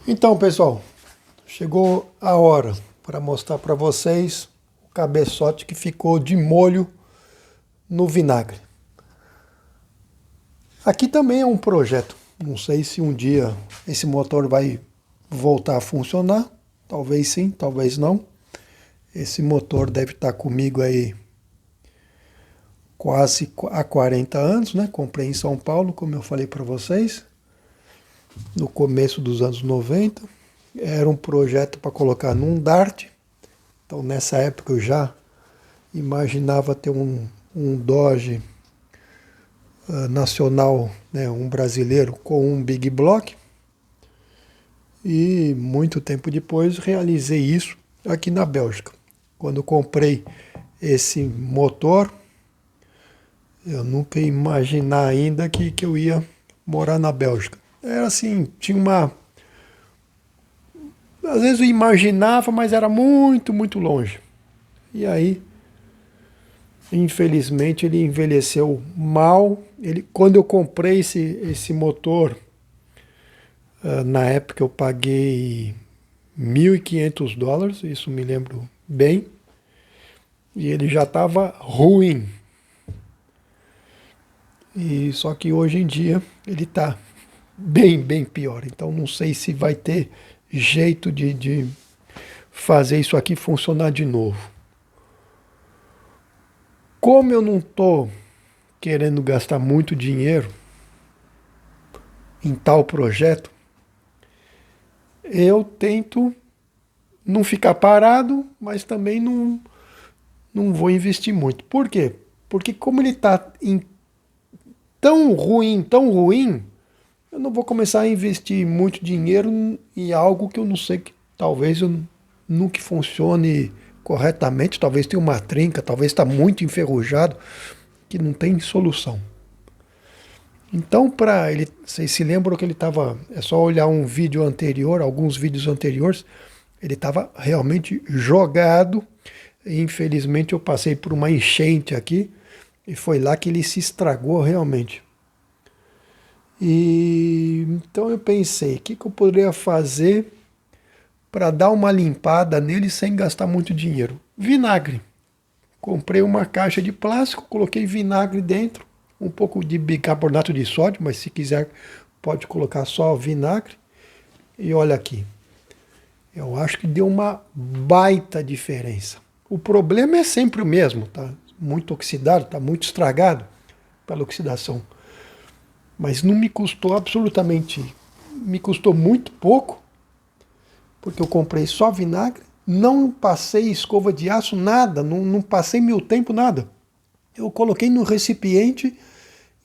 Então, pessoal, chegou a hora para mostrar para vocês o cabeçote que ficou de molho no vinagre. Aqui também é um projeto. Não sei se um dia esse motor vai voltar a funcionar. Talvez sim, talvez não. Esse motor deve estar comigo aí quase há 40 anos, né? Comprei em São Paulo, como eu falei para vocês, no começo dos anos 90. Era um projeto para colocar num Dart. Então, nessa época eu já imaginava ter um Dodge nacional, né, um brasileiro com um Big Block. E muito tempo depois realizei isso aqui na Bélgica. Quando comprei esse motor, eu nunca ia imaginar ainda que eu ia morar na Bélgica. Era assim, tinha uma... Às vezes eu imaginava, mas era muito, muito longe. E aí, infelizmente, ele envelheceu mal. Quando eu comprei esse motor, na época eu paguei US$ 1.500, isso me lembro bem. E ele já estava ruim. E só que hoje em dia ele está bem, bem pior. Então não sei se vai ter jeito de fazer isso aqui funcionar de novo. Como eu não estou querendo gastar muito dinheiro em tal projeto, eu tento não ficar parado, mas também não vou investir muito. Por quê? Porque como ele está tão ruim, eu não vou começar a investir muito dinheiro em algo que eu não sei que talvez eu nunca funcione corretamente, talvez tenha uma trinca, talvez está muito enferrujado, que não tem solução. Então, para ele, vocês se lembram que ele estava, é só olhar um vídeo anterior, alguns vídeos anteriores, ele estava realmente jogado. Infelizmente eu passei por uma enchente aqui e foi lá que ele se estragou realmente. E então eu pensei, o que eu poderia fazer para dar uma limpada nele sem gastar muito dinheiro? Vinagre. Comprei uma caixa de plástico, coloquei vinagre dentro, um pouco de bicarbonato de sódio, mas se quiser pode colocar só vinagre. E olha aqui, eu acho que deu uma baita diferença. O problema é sempre o mesmo, tá? Muito oxidado, tá muito estragado pela oxidação. Mas não me custou absolutamente, me custou muito pouco, porque eu comprei só vinagre, não passei escova de aço, nada, não passei meu tempo, nada. Eu coloquei no recipiente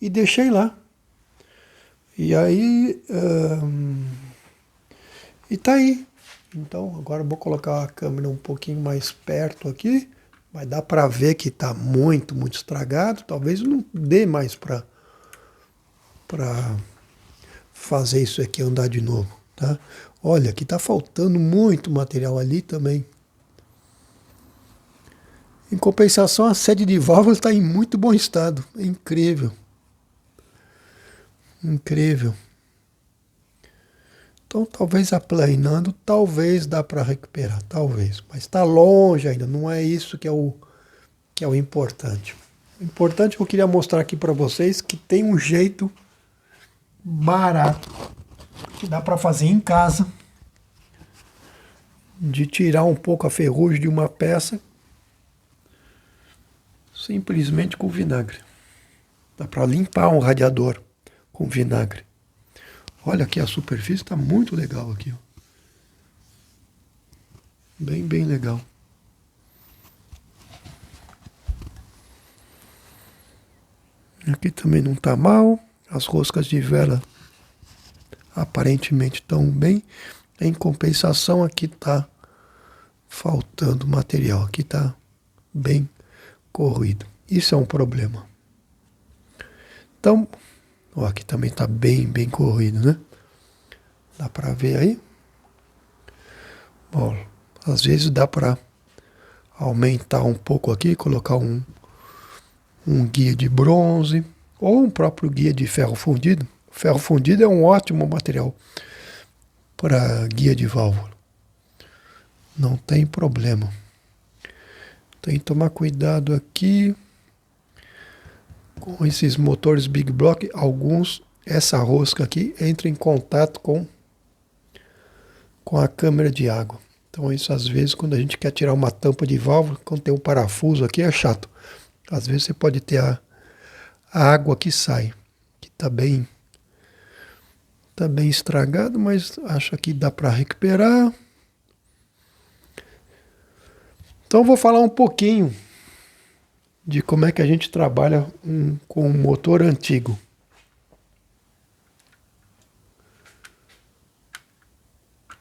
e deixei lá. E aí, e tá aí. Então agora eu vou colocar a câmera um pouquinho mais perto aqui, vai dar para ver que está muito, muito estragado. Talvez não dê mais para fazer isso aqui andar de novo, tá? Olha, aqui está faltando muito material ali também. Em compensação, a sede de válvula está em muito bom estado. É incrível. Incrível. Então, talvez aplanando, talvez dá para recuperar, talvez. Mas está longe ainda, não é isso que é o importante. O importante que eu queria mostrar aqui para vocês que tem um jeito barato que dá para fazer em casa de tirar um pouco a ferrugem de uma peça simplesmente com vinagre. Dá para limpar um radiador com vinagre. Olha aqui, a superfície está muito legal aqui. Ó. Bem, bem legal. Aqui também não está mal. As roscas de vela aparentemente estão bem. Em compensação, aqui está faltando material. Aqui está bem corroído. Isso é um problema. Então, ó, aqui também está bem, bem corroído, né? Dá para ver aí? Bom, às vezes dá para aumentar um pouco aqui, colocar um guia de bronze ou um próprio guia de ferro fundido. O ferro fundido é um ótimo material para guia de válvula. Não tem problema. Tem que tomar cuidado aqui com esses motores Big Block. Alguns, essa rosca aqui entra em contato com a câmara de água. Então isso às vezes quando a gente quer tirar uma tampa de válvula, quando tem um parafuso aqui é chato. Às vezes você pode ter a água que sai, que está bem estragado, mas acho que dá para recuperar. Então eu vou falar um pouquinho de como é que a gente trabalha com um motor antigo.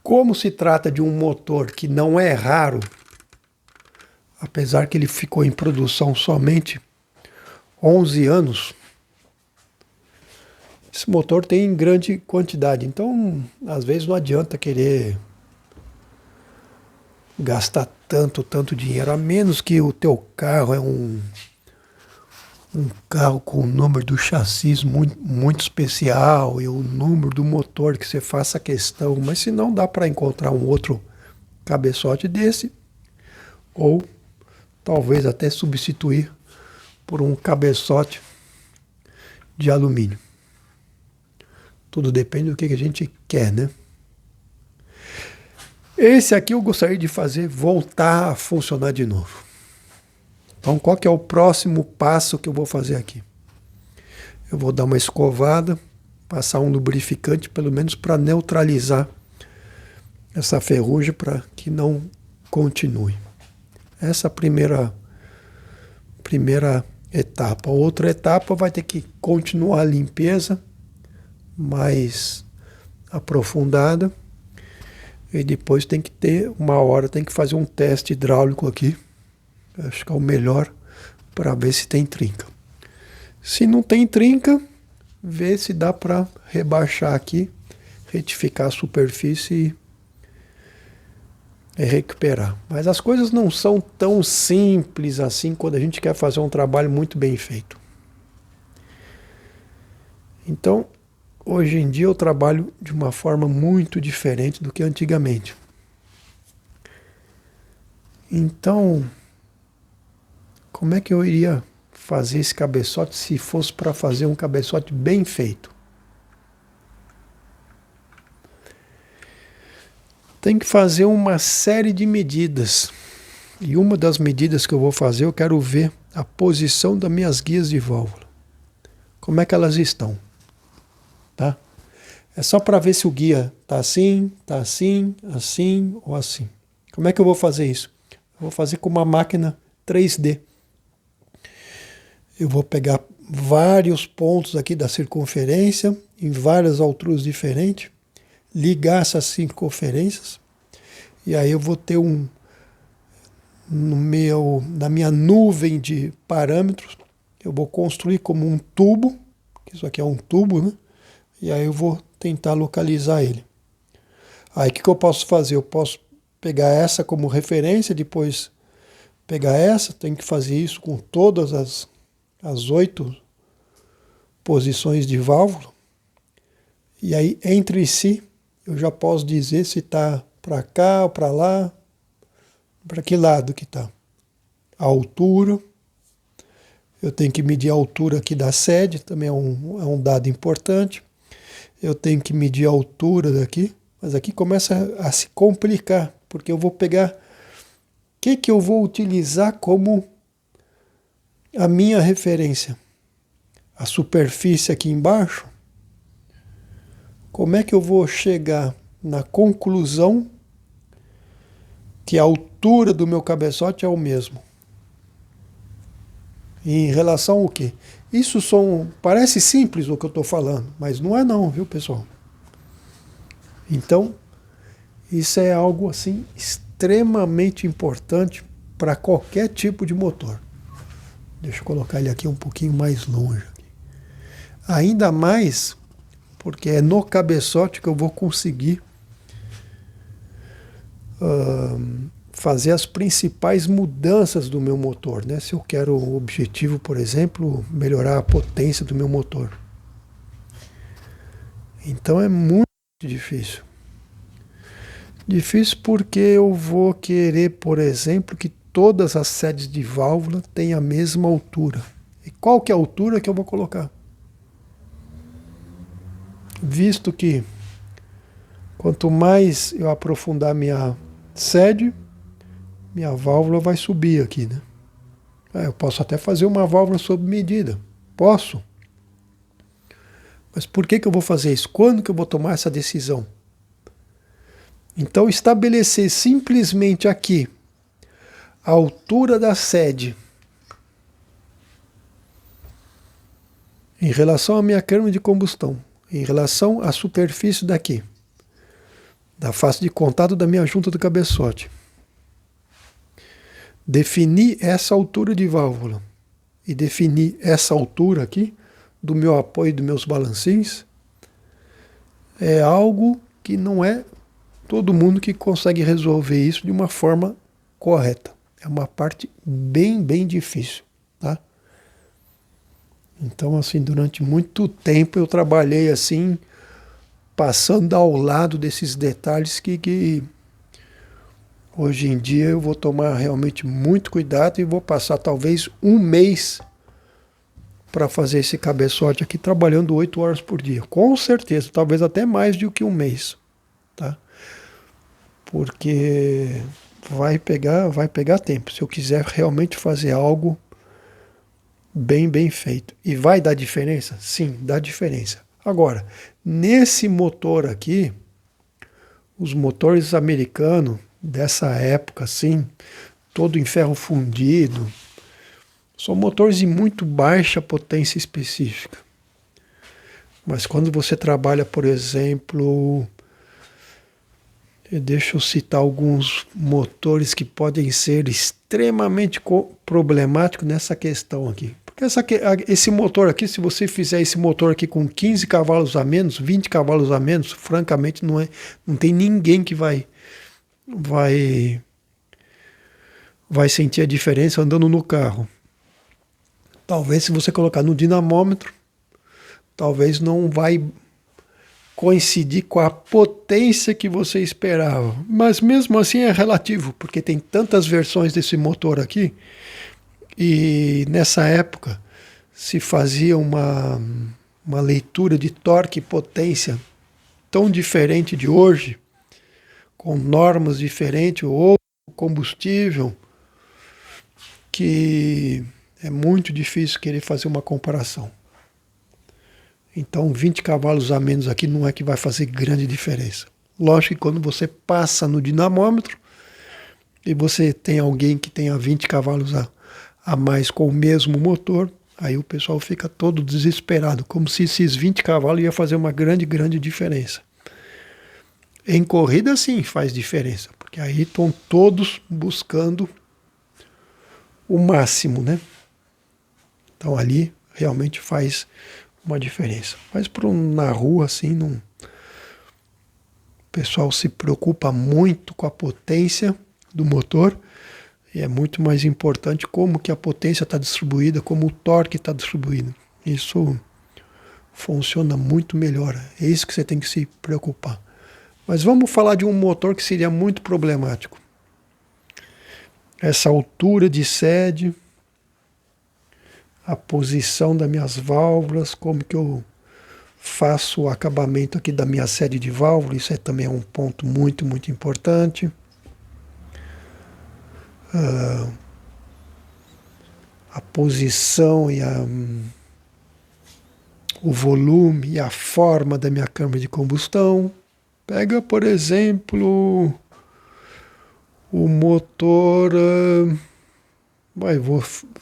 Como se trata de um motor que não é raro, apesar que ele ficou em produção somente 11 anos, esse motor tem grande quantidade. Então, às vezes não adianta querer gastar tanto dinheiro, a menos que o teu carro é um carro com o número do chassi muito especial e o número do motor que você faça questão, mas se não dá para encontrar um outro cabeçote desse, ou talvez até substituir por um cabeçote de alumínio. Tudo depende do que a gente quer, né? Esse aqui eu gostaria de fazer voltar a funcionar de novo. Então, qual que é o próximo passo que eu vou fazer aqui? Eu vou dar uma escovada, passar um lubrificante, pelo menos para neutralizar essa ferrugem, para que não continue. Essa é a primeira etapa. A outra etapa vai ter que continuar a limpeza mais aprofundada. E depois tem que ter tem que fazer um teste hidráulico aqui. Acho que é o melhor para ver se tem trinca. Se não tem trinca, ver se dá para rebaixar aqui, retificar a superfície e recuperar. Mas as coisas não são tão simples assim quando a gente quer fazer um trabalho muito bem feito. Então, hoje em dia eu trabalho de uma forma muito diferente do que antigamente. Então, como é que eu iria fazer esse cabeçote se fosse para fazer um cabeçote bem feito? Tem que fazer uma série de medidas. E uma das medidas que eu vou fazer, eu quero ver a posição das minhas guias de válvula. Como é que elas estão? Tá? É só para ver se o guia está assim, assim ou assim. Como é que eu vou fazer isso? Eu vou fazer com uma máquina 3D. Eu vou pegar vários pontos aqui da circunferência, em várias alturas diferentes, ligar essas circunferências, e aí eu vou ter na minha nuvem de parâmetros, eu vou construir como um tubo, que isso aqui é um tubo, né? E aí eu vou tentar localizar ele. Aí o que eu posso fazer? Eu posso pegar essa como referência, depois pegar essa, tenho que fazer isso com todas as 8 posições de válvula. E aí, entre si, eu já posso dizer se está para cá ou para lá, para que lado que está. A altura, eu tenho que medir a altura aqui da sede, também é um dado importante. Eu tenho que medir a altura daqui, mas aqui começa a se complicar, porque eu vou pegar o que eu vou utilizar como a minha referência. A superfície aqui embaixo, como é que eu vou chegar na conclusão que a altura do meu cabeçote é o mesmo? E em relação ao quê? Isso parece simples o que eu estou falando, mas não é não, viu, pessoal? Então, isso é algo assim extremamente importante para qualquer tipo de motor. Deixa eu colocar ele aqui um pouquinho mais longe. Ainda mais porque é no cabeçote que eu vou conseguir fazer as principais mudanças do meu motor, né? Se eu quero o objetivo, por exemplo, melhorar a potência do meu motor. Então é muito difícil. Difícil porque eu vou querer, por exemplo, que todas as sedes de válvula tenham a mesma altura. E qual que é a altura que eu vou colocar? Visto que quanto mais eu aprofundar minha sede, minha válvula vai subir aqui, né? Eu posso até fazer uma válvula sob medida. Posso. Mas por que eu vou fazer isso? Quando que eu vou tomar essa decisão? Então, estabelecer simplesmente aqui a altura da sede em relação à minha câmara de combustão, em relação à superfície daqui, da face de contato da minha junta do cabeçote. Definir essa altura de válvula e definir essa altura aqui do meu apoio e dos meus balancins é algo que não é todo mundo que consegue resolver isso de uma forma correta. É uma parte bem difícil, tá? Então, assim, durante muito tempo eu trabalhei assim, passando ao lado desses detalhes que hoje em dia eu vou tomar realmente muito cuidado e vou passar talvez um mês para fazer esse cabeçote aqui, trabalhando 8 horas por dia. Com certeza, talvez até mais do que um mês, tá? Porque vai pegar tempo. Se eu quiser realmente fazer algo bem feito. E vai dar diferença? Sim, dá diferença. Agora, nesse motor aqui, os motores americanos dessa época, assim, todo em ferro fundido, são motores de muito baixa potência específica. Mas quando você trabalha, por exemplo, deixa eu citar alguns motores que podem ser extremamente problemáticos nessa questão aqui. Porque esse motor aqui, se você fizer esse motor aqui com 15 cavalos a menos, 20 cavalos a menos, francamente não tem ninguém que vai sentir a diferença andando no carro. Talvez se você colocar no dinamômetro, talvez não vai coincidir com a potência que você esperava. Mas mesmo assim é relativo, porque tem tantas versões desse motor aqui, e nessa época se fazia uma leitura de torque e potência tão diferente de hoje, com normas diferentes, ou combustível, que é muito difícil querer fazer uma comparação. Então 20 cavalos a menos aqui não é que vai fazer grande diferença. Lógico que quando você passa no dinamômetro e você tem alguém que tenha 20 cavalos a mais com o mesmo motor, aí o pessoal fica todo desesperado, como se esses 20 cavalos ia fazer uma grande diferença. Em corrida sim faz diferença, porque aí estão todos buscando o máximo, né? Então ali realmente faz uma diferença. Mas na rua, assim, não. O pessoal se preocupa muito com a potência do motor e é muito mais importante como que a potência está distribuída, como o torque está distribuído. Isso funciona muito melhor. É isso que você tem que se preocupar. Mas vamos falar de um motor que seria muito problemático. Essa altura de sede, a posição das minhas válvulas, como que eu faço o acabamento aqui da minha sede de válvula, isso também é um ponto muito importante. A posição e o volume e a forma da minha câmara de combustão. Pega, por exemplo, o motor...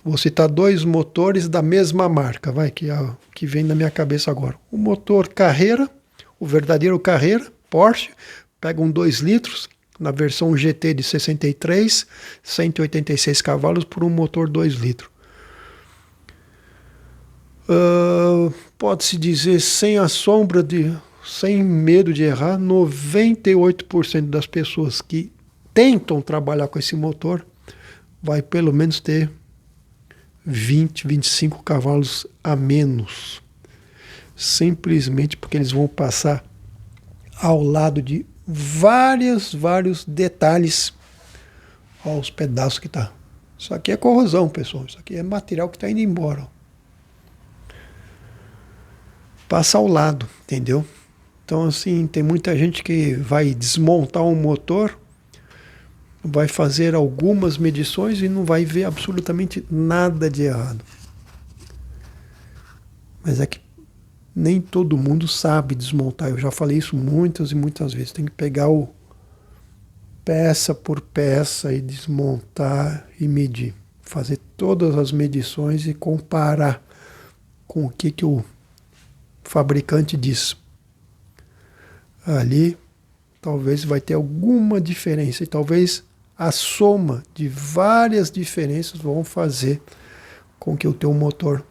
vou citar 2 motores da mesma marca, que vem na minha cabeça agora. O motor Carrera, o verdadeiro Carrera, Porsche, pega um 2 litros, na versão GT de 63, 186 cavalos por um motor 2 litros. Pode-se dizer, sem medo de errar, 98% das pessoas que tentam trabalhar com esse motor vai pelo menos ter 20, 25 cavalos a menos. Simplesmente porque eles vão passar ao lado de vários detalhes aos pedaços que tá. Isso aqui é corrosão, pessoal. Isso aqui é material que está indo embora. Passa ao lado, entendeu? Então, assim, tem muita gente que vai desmontar um motor, vai fazer algumas medições e não vai ver absolutamente nada de errado. Mas é que nem todo mundo sabe desmontar. Eu já falei isso muitas e muitas vezes. Tem que pegar o peça por peça e desmontar e medir. Fazer todas as medições e comparar com o que o fabricante diz. Ali talvez vai ter alguma diferença e talvez a soma de várias diferenças vão fazer com que o teu motor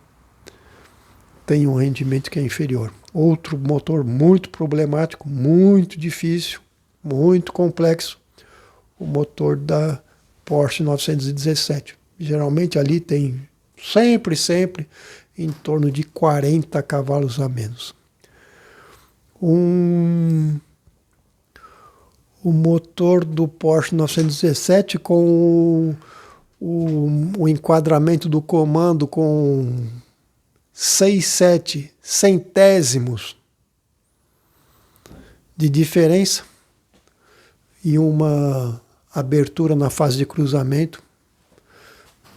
tenha um rendimento que é inferior. Outro motor muito problemático, muito difícil, muito complexo, o motor da Porsche 917. Geralmente ali tem sempre em torno de 40 cavalos a menos. O motor do Porsche 917 com o enquadramento do comando com 6, 7 centésimos de diferença e uma abertura na fase de cruzamento,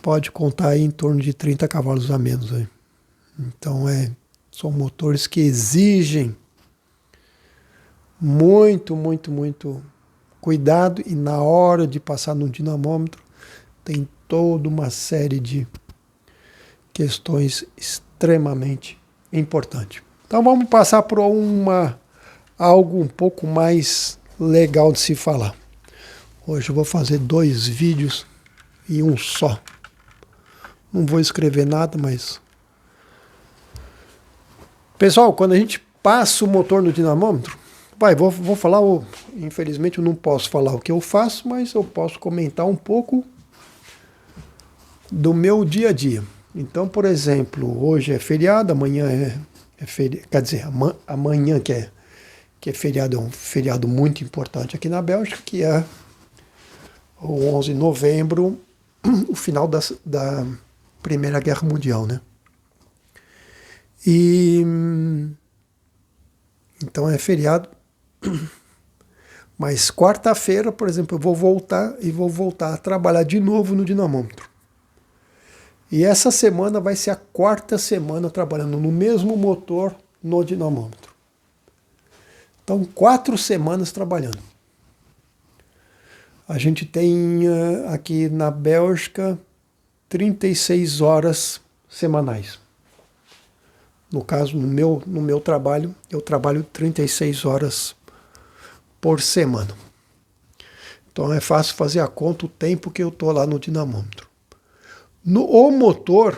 pode contar aí em torno de 30 cavalos a menos. Aí. Então são motores que exigem muito cuidado e na hora de passar no dinamômetro tem toda uma série de questões extremamente importantes. Então vamos passar por algo um pouco mais legal de se falar. Hoje eu vou fazer 2 vídeos e um só. Não vou escrever nada, mas... Pessoal, quando a gente passa o motor no dinamômetro, vou falar, infelizmente eu não posso falar o que eu faço, mas eu posso comentar um pouco do meu dia a dia. Então, por exemplo, hoje é feriado, amanhã é feriado, quer dizer, amanhã que é feriado, é um feriado muito importante aqui na Bélgica, que é o 11 de novembro, o final da Primeira Guerra Mundial, né? Então é feriado. Mas quarta-feira, por exemplo, eu vou voltar a trabalhar de novo no dinamômetro. E essa semana vai ser a 4ª semana trabalhando no mesmo motor no dinamômetro. Então, 4 semanas trabalhando. A gente tem aqui na Bélgica 36 horas semanais. No caso, no meu trabalho, eu trabalho 36 horas por semana. Então é fácil fazer a conta o tempo que eu estou lá no dinamômetro. O motor,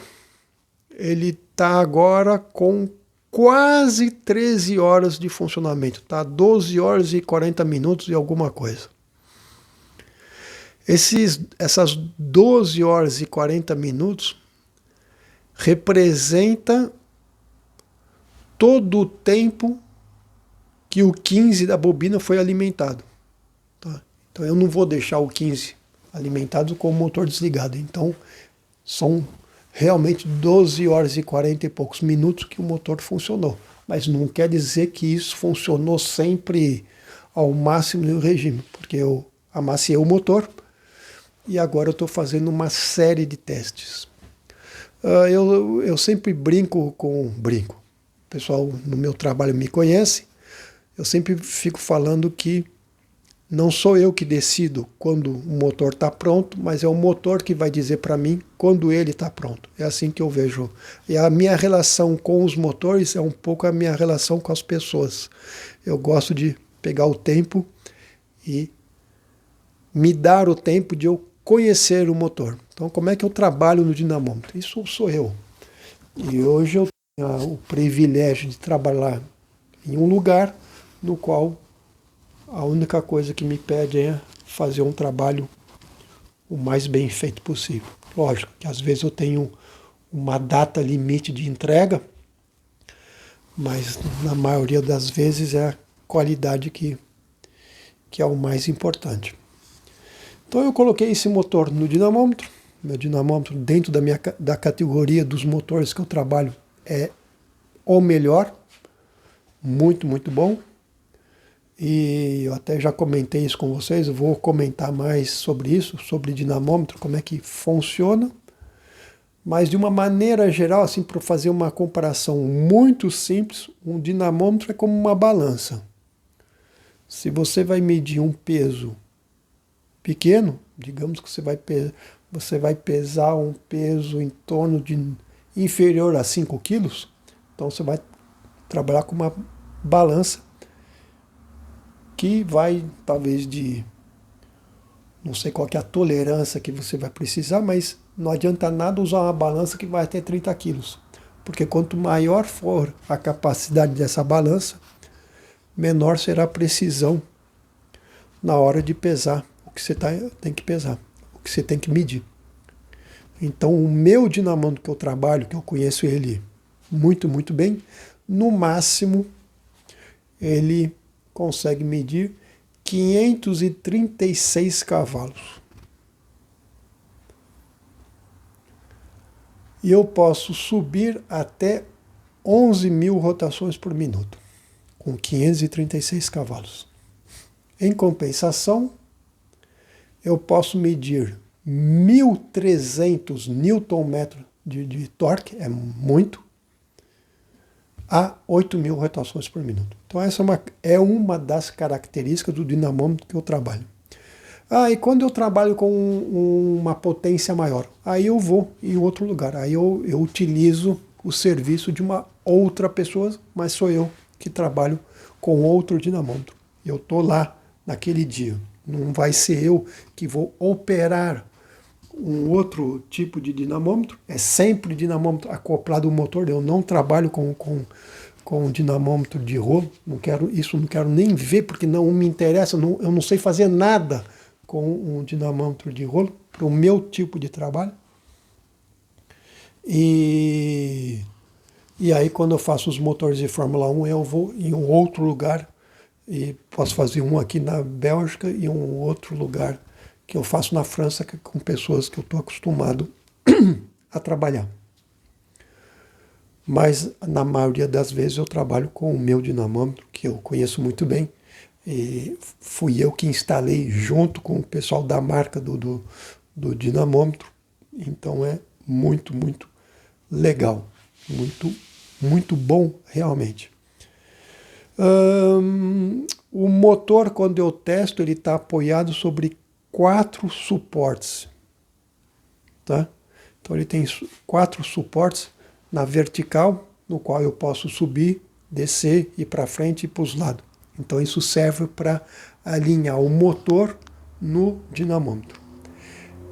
ele está agora com quase 13 horas de funcionamento. Está 12 horas e 40 minutos e alguma coisa. Essas 12 horas e 40 minutos representa todo o tempo que o 15 da bobina foi alimentado. Tá? Então eu não vou deixar o 15 alimentado com o motor desligado. Então são realmente 12 horas e 40 e poucos minutos que o motor funcionou. Mas não quer dizer que isso funcionou sempre ao máximo no regime, porque eu amaciei o motor e agora eu estou fazendo uma série de testes. Eu sempre brinco. O pessoal no meu trabalho me conhece. Eu sempre fico falando que não sou eu que decido quando o motor está pronto, mas é o motor que vai dizer para mim quando ele está pronto. É assim que eu vejo. E a minha relação com os motores é um pouco a minha relação com as pessoas. Eu gosto de pegar o tempo e me dar o tempo de eu conhecer o motor. Então, como é que eu trabalho no dinamômetro? Isso sou eu. E hoje eu tenho o privilégio de trabalhar em um lugar no qual a única coisa que me pede é fazer um trabalho o mais bem feito possível. Lógico que às vezes eu tenho uma data limite de entrega, mas na maioria das vezes é a qualidade que que é o mais importante. Então eu coloquei esse motor no dinamômetro. Meu dinamômetro, dentro da categoria dos motores que eu trabalho, é o melhor. Muito, muito bom. E eu até já comentei isso com vocês, eu vou comentar mais sobre isso, sobre dinamômetro, como é que funciona. Mas de uma maneira geral, assim, para fazer uma comparação muito simples, um dinamômetro é como uma balança. Se você vai medir um peso pequeno, digamos que você vai pesar um peso em torno de inferior a 5 quilos, então você vai trabalhar com uma balança que vai talvez não sei qual que é a tolerância que você vai precisar, mas não adianta nada usar uma balança que vai até 30 quilos, porque quanto maior for a capacidade dessa balança, menor será a precisão na hora de pesar o que você tem que pesar, o que você tem que medir. Então o meu dinamômetro que eu trabalho, que eu conheço ele muito, muito bem, no máximo ele consegue medir 536 cavalos. E eu posso subir até 11.000 rotações por minuto, com 536 cavalos. Em compensação, eu posso medir 1.300 Nm de torque, é muito, a 8.000 rotações por minuto. Então essa é uma das características do dinamômetro que eu trabalho. E quando eu trabalho com uma potência maior, aí eu vou em outro lugar, aí eu utilizo o serviço de uma outra pessoa, mas sou eu que trabalho com outro dinamômetro. Eu estou lá naquele dia, não vai ser eu que vou operar um outro tipo de dinamômetro, é sempre dinamômetro acoplado ao motor, eu não trabalho com dinamômetro de rolo, não quero nem ver, porque não me interessa, eu não sei fazer nada com um dinamômetro de rolo, para o meu tipo de trabalho. E aí quando eu faço os motores de Fórmula 1, eu vou em um outro lugar, e posso fazer um aqui na Bélgica e um outro lugar que eu faço na França, com pessoas que eu estou acostumado a trabalhar. Mas na maioria das vezes eu trabalho com o meu dinamômetro, que eu conheço muito bem, e fui eu que instalei junto com o pessoal da marca do dinamômetro. Então é muito, muito legal, muito, muito bom realmente. O motor, quando eu testo, ele está apoiado sobre 4 suportes, tá? Então ele tem 4 suportes na vertical, no qual eu posso subir, descer, ir para frente e para os lados. Então isso serve para alinhar o motor no dinamômetro.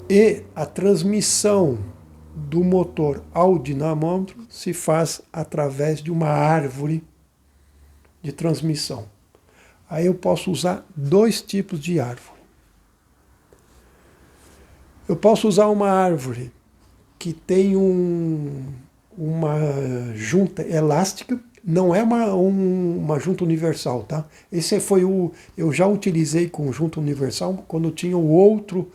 E a transmissão do motor ao dinamômetro se faz através de uma árvore de transmissão. Aí eu posso usar 2 tipos de árvore. Eu posso usar uma árvore que tem uma junta elástica, não é uma junta universal, tá? Esse foi eu já utilizei com junta universal quando tinha o outro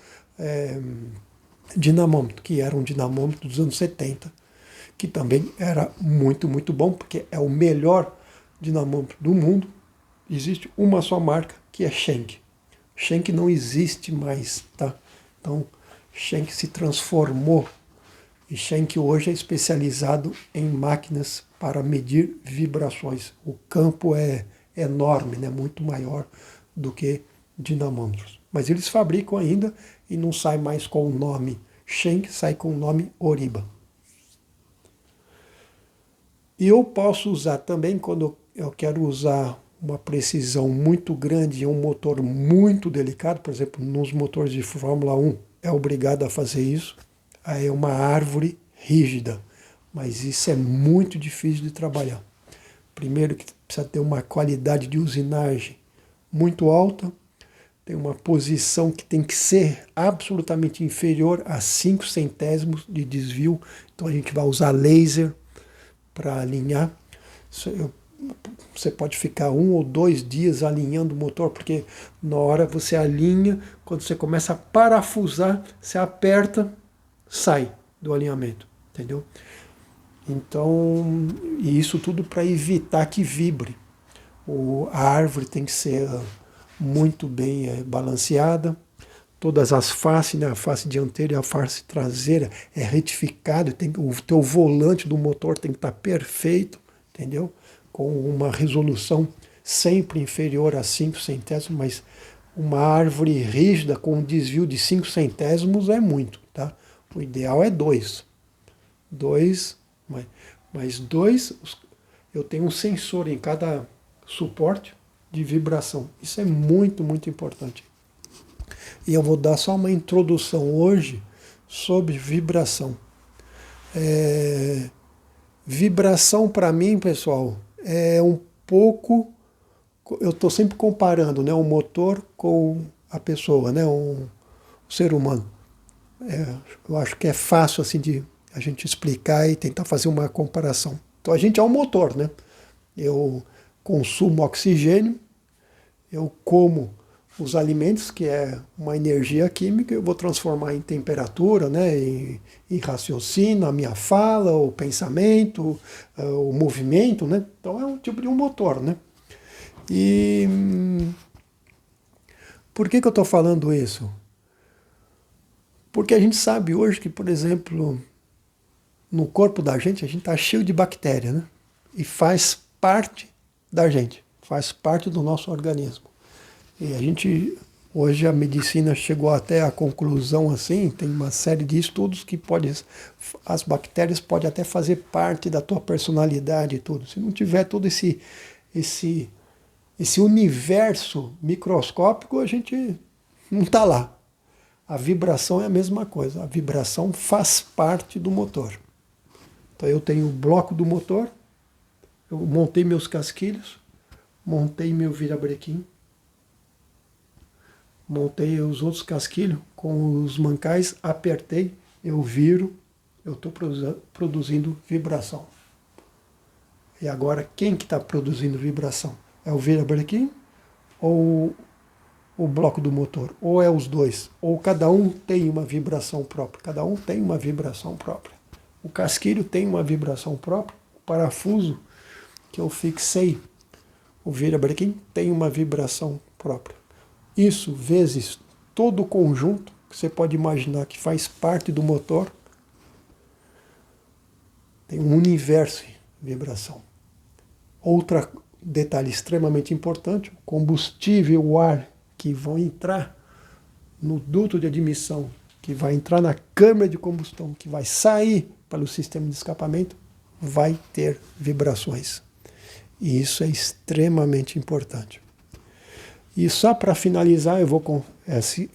dinamômetro, que era um dinamômetro dos anos 70, que também era muito, muito bom, porque é o melhor dinamômetro do mundo. Existe uma só marca, que é Schenck. Schenck não existe mais, tá? Então, Schenck se transformou, e Schenck hoje é especializado em máquinas para medir vibrações. O campo é enorme, né? Muito maior do que dinamômetros. Mas eles fabricam ainda e não sai mais com o nome Schenck, sai com o nome Oriba. E eu posso usar também, quando eu quero usar uma precisão muito grande e um motor muito delicado, por exemplo, nos motores de Fórmula 1, é obrigado a fazer isso. Aí é uma árvore rígida, mas isso é muito difícil de trabalhar. Primeiro que precisa ter uma qualidade de usinagem muito alta, tem uma posição que tem que ser absolutamente inferior a 5 centésimos de desvio, então a gente vai usar laser para alinhar. Você pode ficar 1 ou 2 dias alinhando o motor, porque na hora você alinha, quando você começa a parafusar, você aperta, sai do alinhamento, entendeu? Então, e isso tudo para evitar que vibre. A árvore tem que ser muito bem balanceada. Todas as faces, né, a face dianteira e a face traseira é retificado, o teu volante do motor tem que estar perfeito, entendeu? Com uma resolução sempre inferior a 5 centésimos, mas uma árvore rígida com um desvio de 5 centésimos é muito, tá? O ideal é 2. 2, mas 2, eu tenho um sensor em cada suporte de vibração. Isso é muito, muito importante. E eu vou dar só uma introdução hoje sobre vibração. Vibração para mim, pessoal, é um pouco... Eu estou sempre comparando, né, o motor com a pessoa, né, o ser humano. Eu acho que é fácil assim de a gente explicar e tentar fazer uma comparação. Então a gente é um motor, né? Eu consumo oxigênio, eu como os alimentos, que é uma energia química, eu vou transformar em temperatura, né, em raciocínio, a minha fala, o pensamento, o movimento, né? Então é um tipo de um motor, né? E por que eu estou falando isso? Porque a gente sabe hoje que, por exemplo, no corpo da gente, a gente está cheio de bactéria, né? E faz parte da gente, faz parte do nosso organismo. E a gente, hoje a medicina chegou até a conclusão assim, tem uma série de estudos que as bactérias podem até fazer parte da tua personalidade e tudo. Se não tiver todo esse universo microscópico, a gente não está lá. A vibração é a mesma coisa, a vibração faz parte do motor. Então eu tenho o bloco do motor, eu montei meus casquilhos, montei meu virabrequim, montei os outros casquilhos com os mancais, apertei, eu viro, eu estou produzindo vibração. E agora, quem que está produzindo vibração? É o virabrequim ou o bloco do motor? Ou é os dois? Ou cada um tem uma vibração própria? Cada um tem uma vibração própria. O casquilho tem uma vibração própria, o parafuso que eu fixei, o virabrequim, tem uma vibração própria. Isso vezes todo o conjunto que você pode imaginar que faz parte do motor, tem um universo de vibração. Outro detalhe extremamente importante, o combustível, o ar que vão entrar no duto de admissão, que vai entrar na câmara de combustão, que vai sair pelo sistema de escapamento, vai ter vibrações. E isso é extremamente importante. E só para finalizar,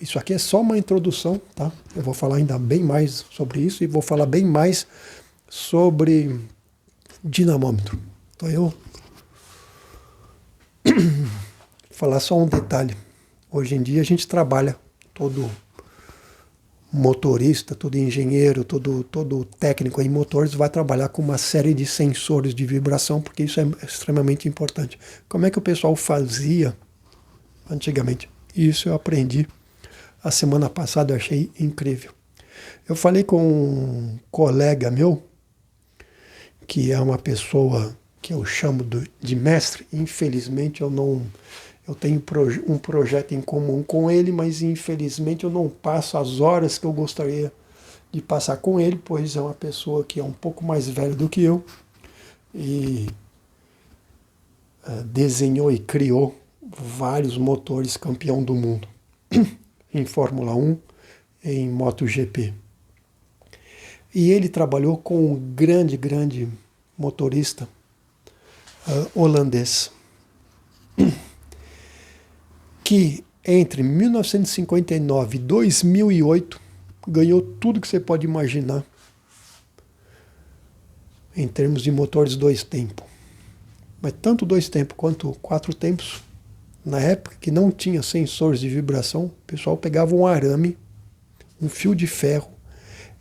isso aqui é só uma introdução, tá? Eu vou falar ainda bem mais sobre isso e vou falar bem mais sobre dinamômetro. Então eu falar só um detalhe. Hoje em dia a gente trabalha, todo motorista, todo engenheiro, todo técnico em motores vai trabalhar com uma série de sensores de vibração, porque isso é extremamente importante. Como é que o pessoal fazia antigamente? Isso eu aprendi a semana passada, eu achei incrível. Eu falei com um colega meu, que é uma pessoa que eu chamo de mestre. Infelizmente eu tenho um projeto em comum com ele, mas infelizmente eu não passo as horas que eu gostaria de passar com ele, pois é uma pessoa que é um pouco mais velha do que eu e desenhou e criou vários motores campeão do mundo em Fórmula 1, em MotoGP. E ele trabalhou com um grande motorista holandês, que entre 1959 e 2008 ganhou tudo que você pode imaginar em termos de motores 2 tempos. Mas tanto 2 tempos quanto 4 tempos, na época que não tinha sensores de vibração, o pessoal pegava um arame, um fio de ferro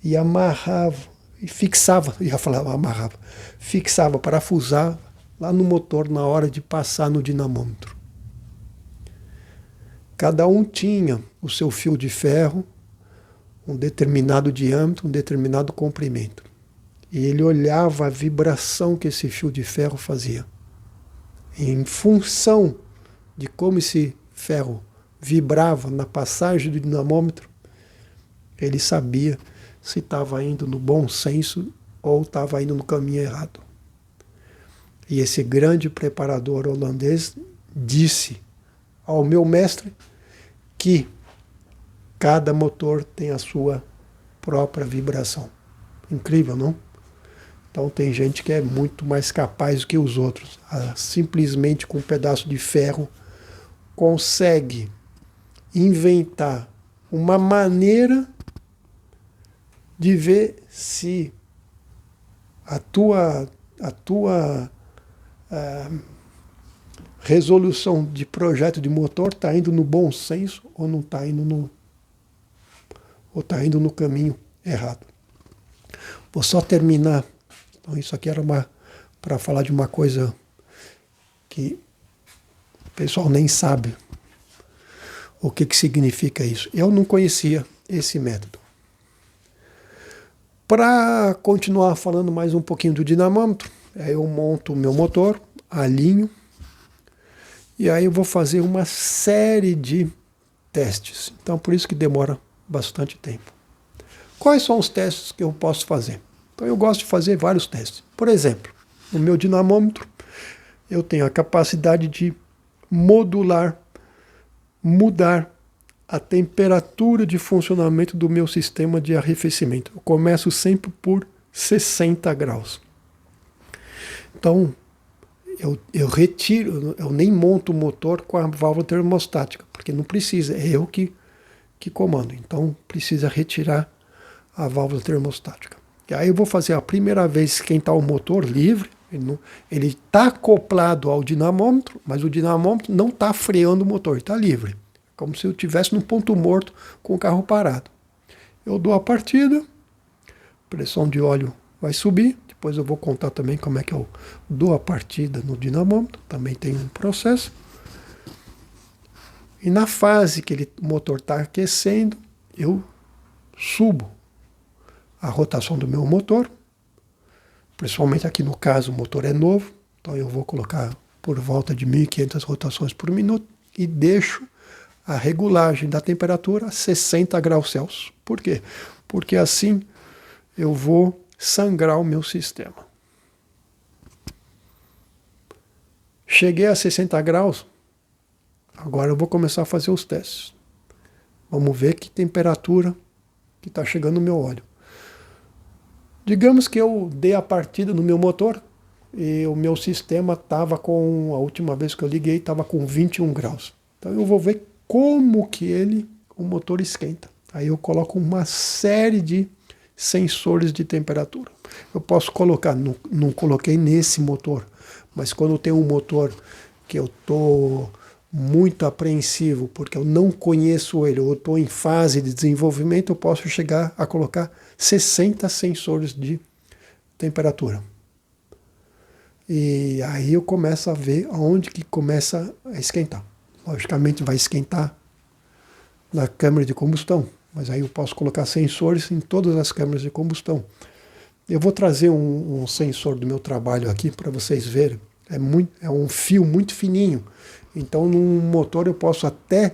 e amarrava, e fixava, fixava, parafusava lá no motor na hora de passar no dinamômetro. Cada um tinha o seu fio de ferro, um determinado diâmetro, um determinado comprimento. E ele olhava a vibração que esse fio de ferro fazia. Em função de como esse ferro vibrava na passagem do dinamômetro, ele sabia se estava indo no bom senso ou estava indo no caminho errado. E esse grande preparador holandês disse ao meu mestre que cada motor tem a sua própria vibração. Incrível, não? Então tem gente que é muito mais capaz do que os outros. Simplesmente com um pedaço de ferro consegue inventar uma maneira de ver se a tua resolução de projeto de motor está indo no bom senso ou não está indo no caminho errado. Vou só terminar. Então isso aqui era para falar de uma coisa que o pessoal nem sabe o que significa isso. Eu não conhecia esse método. Para continuar falando mais um pouquinho do dinamômetro, eu monto o meu motor, alinho, e aí eu vou fazer uma série de testes. Então por isso que demora bastante tempo. Quais são os testes que eu posso fazer? Então eu gosto de fazer vários testes. Por exemplo, no meu dinamômetro, eu tenho a capacidade de mudar a temperatura de funcionamento do meu sistema de arrefecimento. Eu começo sempre por 60 graus. Então, eu retiro, eu nem monto o motor com a válvula termostática, porque não precisa, é eu que comando. Então, precisa retirar a válvula termostática. E aí eu vou fazer a primeira vez esquentar o motor livre. Ele está acoplado ao dinamômetro, mas o dinamômetro não está freando o motor, está livre. Como se eu estivesse num ponto morto com o carro parado. Eu dou a partida, pressão de óleo vai subir, depois eu vou contar também como é que eu dou a partida no dinamômetro, também tem um processo. E na fase que o motor está aquecendo, eu subo a rotação do meu motor, principalmente aqui no caso o motor é novo, então eu vou colocar por volta de 1.500 rotações por minuto e deixo a regulagem da temperatura a 60 graus Celsius. Por quê? Porque assim eu vou sangrar o meu sistema. Cheguei a 60 graus, agora eu vou começar a fazer os testes. Vamos ver que temperatura que está chegando no meu óleo. Digamos que eu dei a partida no meu motor e o meu sistema estava a última vez que eu liguei, estava com 21 graus. Então eu vou ver como que o motor esquenta. Aí eu coloco uma série de sensores de temperatura. Eu posso colocar, não coloquei nesse motor, mas quando eu tenho um motor que eu estou muito apreensivo, porque eu não conheço ele, ou estou em fase de desenvolvimento, eu posso chegar a colocar 60 sensores de temperatura. E aí eu começo a ver aonde que começa a esquentar. Logicamente vai esquentar na câmara de combustão, mas aí eu posso colocar sensores em todas as câmaras de combustão. Eu vou trazer um sensor do meu trabalho aqui para vocês verem. É um fio muito fininho. Então, num motor eu posso até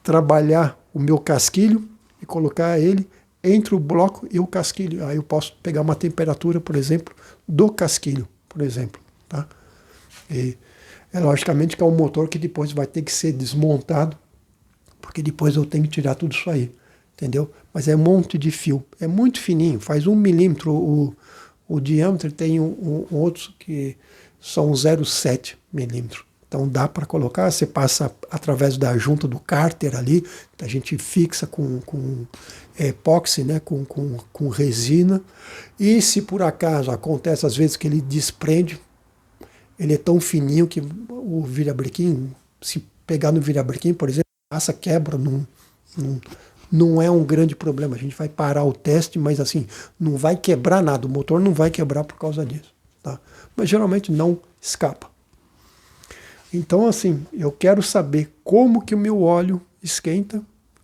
trabalhar o meu casquilho e colocar ele entre o bloco e o casquilho. Aí eu posso pegar uma temperatura, por exemplo, do casquilho, por exemplo. Tá? E logicamente que é um motor que depois vai ter que ser desmontado, porque depois eu tenho que tirar tudo isso aí. Entendeu? Mas é um monte de fio. É muito fininho, faz 1 milímetro o diâmetro, tem outros que são 0,7 milímetros. Então dá para colocar, você passa através da junta do cárter ali, a gente fixa com epóxi, né, com resina. E se por acaso acontece às vezes que ele desprende, ele é tão fininho que o virabrequim, se pegar no virabrequim, por exemplo, passa, quebra, não é um grande problema. A gente vai parar o teste, mas assim, não vai quebrar nada, o motor não vai quebrar por causa disso. tá? Mas geralmente não escapa. Então, assim, eu quero saber como que o meu óleo esquenta,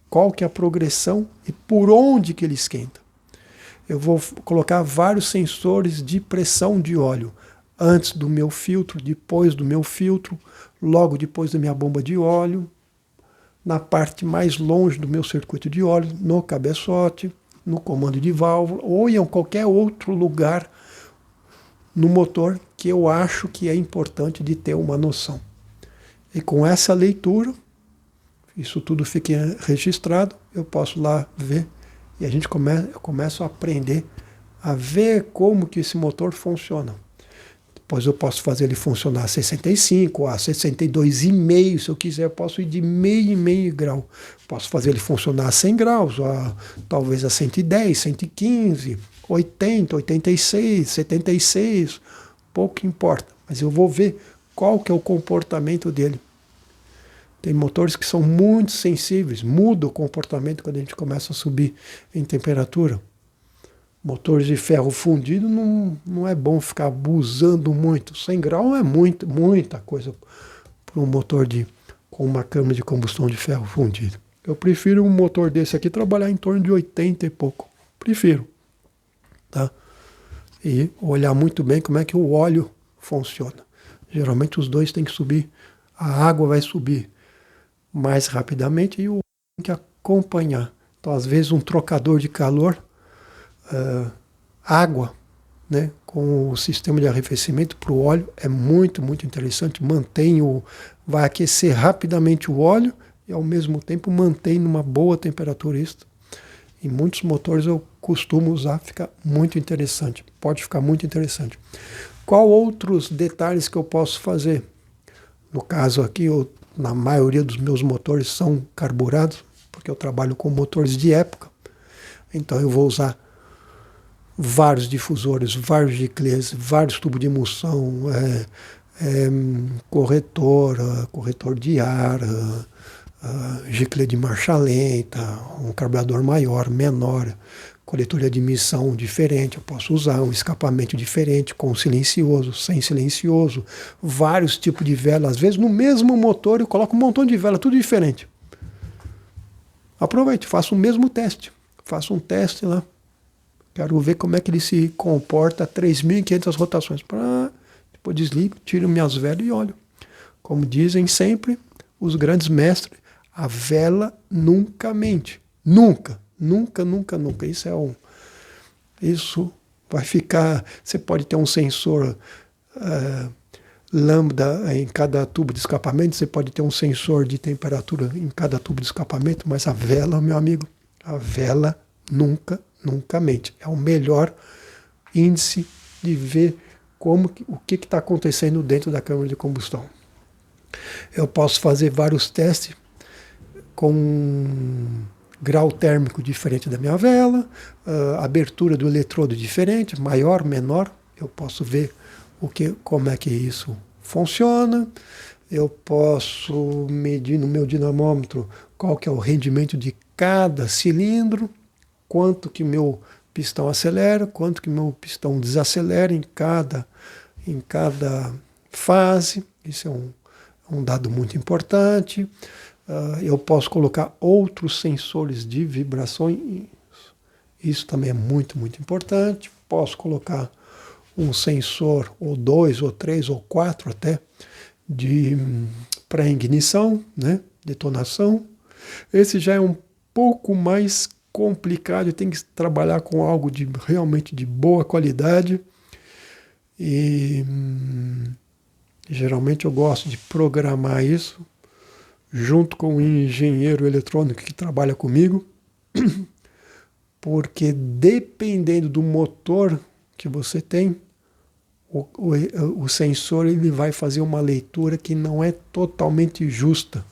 qual que é a progressão e por onde que ele esquenta. Eu vou colocar vários sensores de pressão de óleo, antes do meu filtro, depois do meu filtro, logo depois da minha bomba de óleo, na parte mais longe do meu circuito de óleo, no cabeçote, no comando de válvula ou em qualquer outro lugar no motor que eu acho que é importante de ter uma noção. E com essa leitura, isso tudo fica registrado, eu posso lá ver e eu começo a aprender a ver como que esse motor funciona. Depois eu posso fazer ele funcionar a 65, a 62,5, se eu quiser, eu posso ir de meio em meio grau. Posso fazer ele funcionar a 100 graus, talvez a 110, 115, 80, 86, 76, pouco importa. Mas eu vou ver qual que é o comportamento dele. Tem motores que são muito sensíveis, muda o comportamento quando a gente começa a subir em temperatura. Motores de ferro fundido não é bom ficar abusando muito. 100 graus é muita coisa para um motor com uma câmara de combustão de ferro fundido. Eu prefiro um motor desse aqui trabalhar em torno de 80 e pouco. Prefiro. Tá? E olhar muito bem como é que o óleo funciona. Geralmente os dois têm que subir. A água vai subir mais rapidamente e o óleo tem que acompanhar. Então, às vezes, um trocador de calor, água, né, com o sistema de arrefecimento para o óleo é muito, muito interessante. Vai aquecer rapidamente o óleo e, ao mesmo tempo, mantém numa boa temperatura isso. Em muitos motores eu costumo usar, fica muito interessante. Pode ficar muito interessante. Qual outros detalhes que eu posso fazer? No caso aqui, na maioria dos meus motores são carburados, porque eu trabalho com motores de época. Então eu vou usar vários difusores, vários giclês, vários tubos de emulsão, corretor de ar, giclê de marcha lenta, um carburador maior, menor, coletor de admissão diferente, eu posso usar um escapamento diferente, com silencioso, sem silencioso, vários tipos de vela, às vezes no mesmo motor eu coloco um montão de vela, tudo diferente. Aproveite, faça o mesmo teste, faça um teste lá, quero ver como é que ele se comporta a 3.500 rotações, depois desligo, tiro minhas velas e olho. Como dizem sempre os grandes mestres, a vela nunca mente. Nunca, nunca, nunca, nunca. Isso vai ficar... Você pode ter um sensor lambda em cada tubo de escapamento, você pode ter um sensor de temperatura em cada tubo de escapamento, mas a vela, meu amigo, a vela nunca, nunca mente. É o melhor índice de ver o que está acontecendo dentro da câmara de combustão. Eu posso fazer vários testes com grau térmico diferente da minha vela, abertura do eletrodo diferente, maior, menor. Eu posso ver como é que isso funciona. Eu posso medir no meu dinamômetro qual que é o rendimento de cada cilindro, quanto que meu pistão acelera, quanto que meu pistão desacelera em cada fase. Isso é um dado muito importante. Eu posso colocar outros sensores de vibrações, isso também é muito, muito importante. Posso colocar um sensor, ou 2, ou 3, ou 4 até, de pré-ignição, né? Detonação. Esse já é um pouco mais complicado, tem que trabalhar com algo realmente de boa qualidade. E geralmente eu gosto de programar isso junto com o engenheiro eletrônico que trabalha comigo, porque dependendo do motor que você tem, o sensor ele vai fazer uma leitura que não é totalmente justa,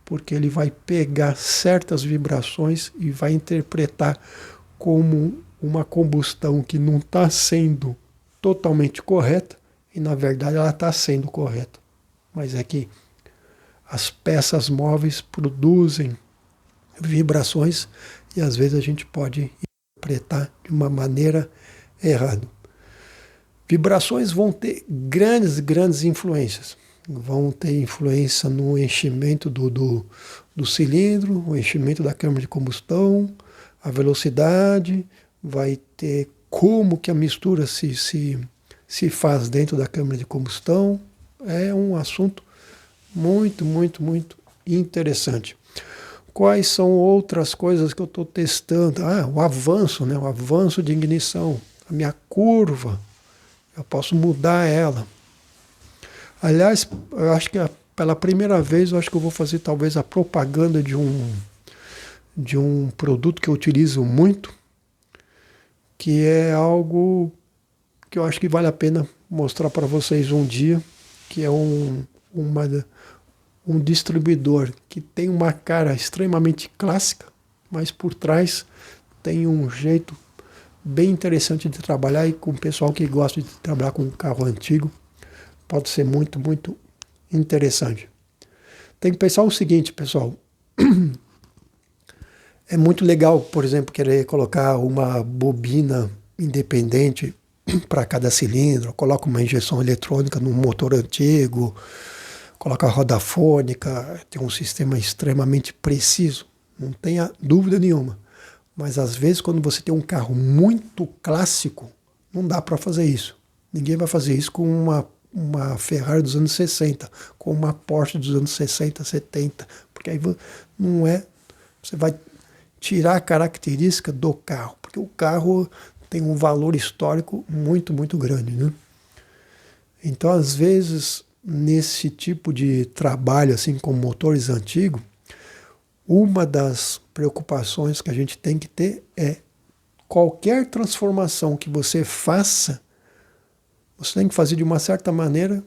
porque ele vai pegar certas vibrações e vai interpretar como uma combustão que não está sendo totalmente correta, e na verdade ela está sendo correta. Mas é que as peças móveis produzem vibrações e às vezes a gente pode interpretar de uma maneira errada. Vibrações vão ter grandes influências. Vão ter influência no enchimento do cilindro, o enchimento da câmara de combustão, a velocidade, vai ter como que a mistura se faz dentro da câmara de combustão. É um assunto muito interessante. Quais são outras coisas que eu estou testando? O avanço, né? O avanço de ignição, a minha curva, eu posso mudar ela. Aliás, eu acho que pela primeira vez, eu acho que eu vou fazer talvez a propaganda de um produto que eu utilizo muito, que é algo que eu acho que vale a pena mostrar para vocês um dia, que é um distribuidor que tem uma cara extremamente clássica, mas por trás tem um jeito bem interessante de trabalhar, e com o pessoal que gosta de trabalhar com carro antigo, pode ser muito interessante. Tem que pensar o seguinte, pessoal. É muito legal, por exemplo, querer colocar uma bobina independente para cada cilindro, coloca uma injeção eletrônica num motor antigo, coloca a roda fônica, tem um sistema extremamente preciso, não tenha dúvida nenhuma. Mas às vezes, quando você tem um carro muito clássico, não dá para fazer isso. Ninguém vai fazer isso com uma Ferrari dos anos 60, com uma Porsche dos anos 60, 70, porque aí não é, você vai tirar a característica do carro, porque o carro tem um valor histórico muito grande, né? Então, às vezes, nesse tipo de trabalho, assim, com motores antigos, uma das preocupações que a gente tem que ter é qualquer transformação que você faça, você tem que fazer de uma certa maneira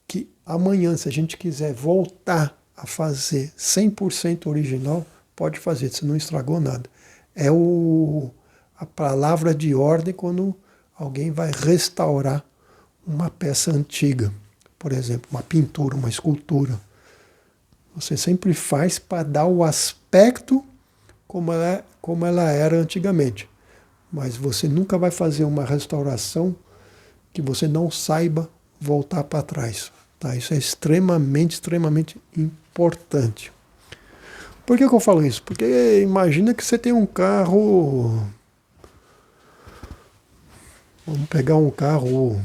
que amanhã, se a gente quiser voltar a fazer 100% original, pode fazer, você não estragou nada. É a palavra de ordem quando alguém vai restaurar uma peça antiga, por exemplo, uma pintura, uma escultura. Você sempre faz para dar o aspecto como ela era antigamente. Mas você nunca vai fazer uma restauração que você não saiba voltar para trás. Tá? Isso é extremamente importante. Por que eu falo isso? Porque imagina que você tem um carro... Vamos pegar um carro...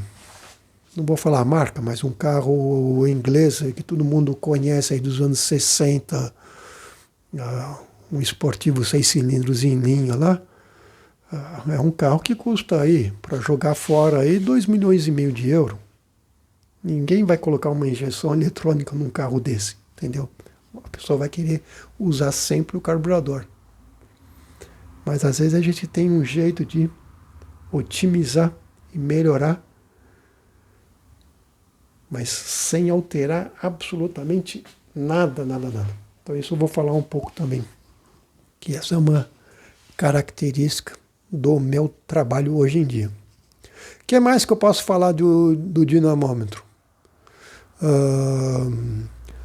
Não vou falar a marca, mas um carro inglês que todo mundo conhece aí dos anos 60, um esportivo 6 cilindros em linha lá, é um carro que custa aí, para jogar fora aí, 2,5 milhões de euros. Ninguém vai colocar uma injeção eletrônica num carro desse, entendeu? A pessoa vai querer usar sempre o carburador. Mas às vezes a gente tem um jeito de otimizar e melhorar, mas sem alterar absolutamente nada. Então isso eu vou falar um pouco também, que essa é uma característica do meu trabalho hoje em dia. O que mais que eu posso falar do dinamômetro?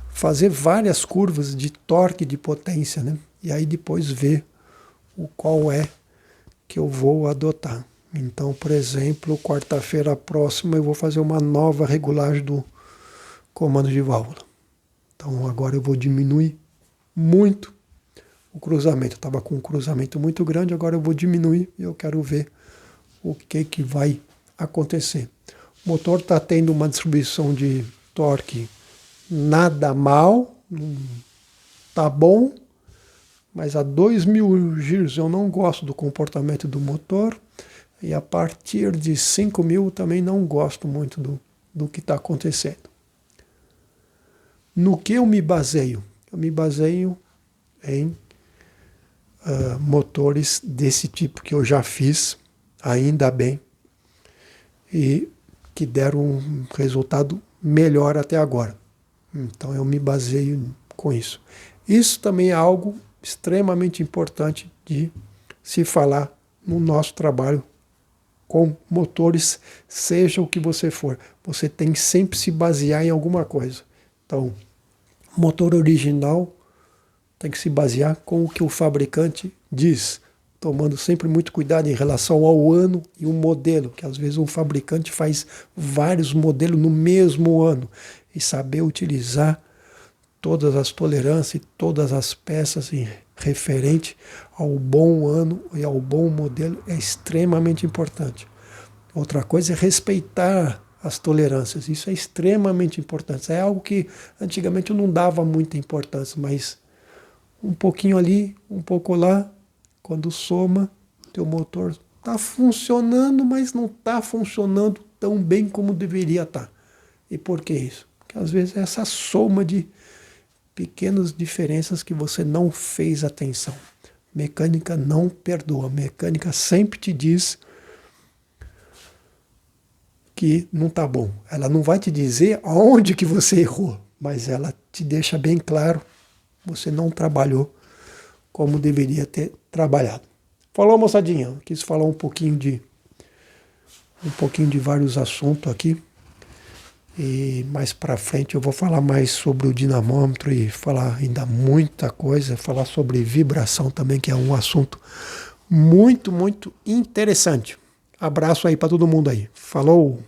Fazer várias curvas de torque, de potência, né? E aí depois ver qual é que eu vou adotar. Então, por exemplo, quarta-feira próxima eu vou fazer uma nova regulagem do comando de válvula. Então agora eu vou diminuir muito o cruzamento. Eu estava com um cruzamento muito grande, agora eu vou diminuir e eu quero ver o que vai acontecer. O motor está tendo uma distribuição de torque nada mal, tá bom, mas a 2.000 giros eu não gosto do comportamento do motor, e a partir de 5.000 também não gosto muito do que está acontecendo. No que eu me baseio? Eu me baseio em motores desse tipo que eu já fiz, ainda bem, e que deram um resultado melhor até agora. Então eu me baseio com isso. Isso também é algo extremamente importante de se falar no nosso trabalho com motores, seja o que você for. Você tem que sempre se basear em alguma coisa. Então, motor original tem que se basear com o que o fabricante diz. tomando sempre muito cuidado em relação ao ano e o modelo, que às vezes um fabricante faz vários modelos no mesmo ano, e saber utilizar todas as tolerâncias e todas as peças referente ao bom ano e ao bom modelo é extremamente importante. Outra coisa é respeitar as tolerâncias, isso é extremamente importante. É algo que antigamente eu não dava muita importância, mas um pouquinho ali, um pouco lá, quando soma, teu motor está funcionando, mas não está funcionando tão bem como deveria estar. E por que isso? Porque às vezes é essa soma de pequenas diferenças que você não fez atenção. Mecânica não perdoa. Mecânica sempre te diz que não está bom. Ela não vai te dizer aonde que você errou, mas ela te deixa bem claro, você não trabalhou como deveria ter trabalhado. Falou, moçadinha? Quis falar um pouquinho de vários assuntos aqui. E mais para frente eu vou falar mais sobre o dinamômetro e falar ainda muita coisa, falar sobre vibração também, que é um assunto muito, muito interessante. Abraço aí para todo mundo aí. Falou!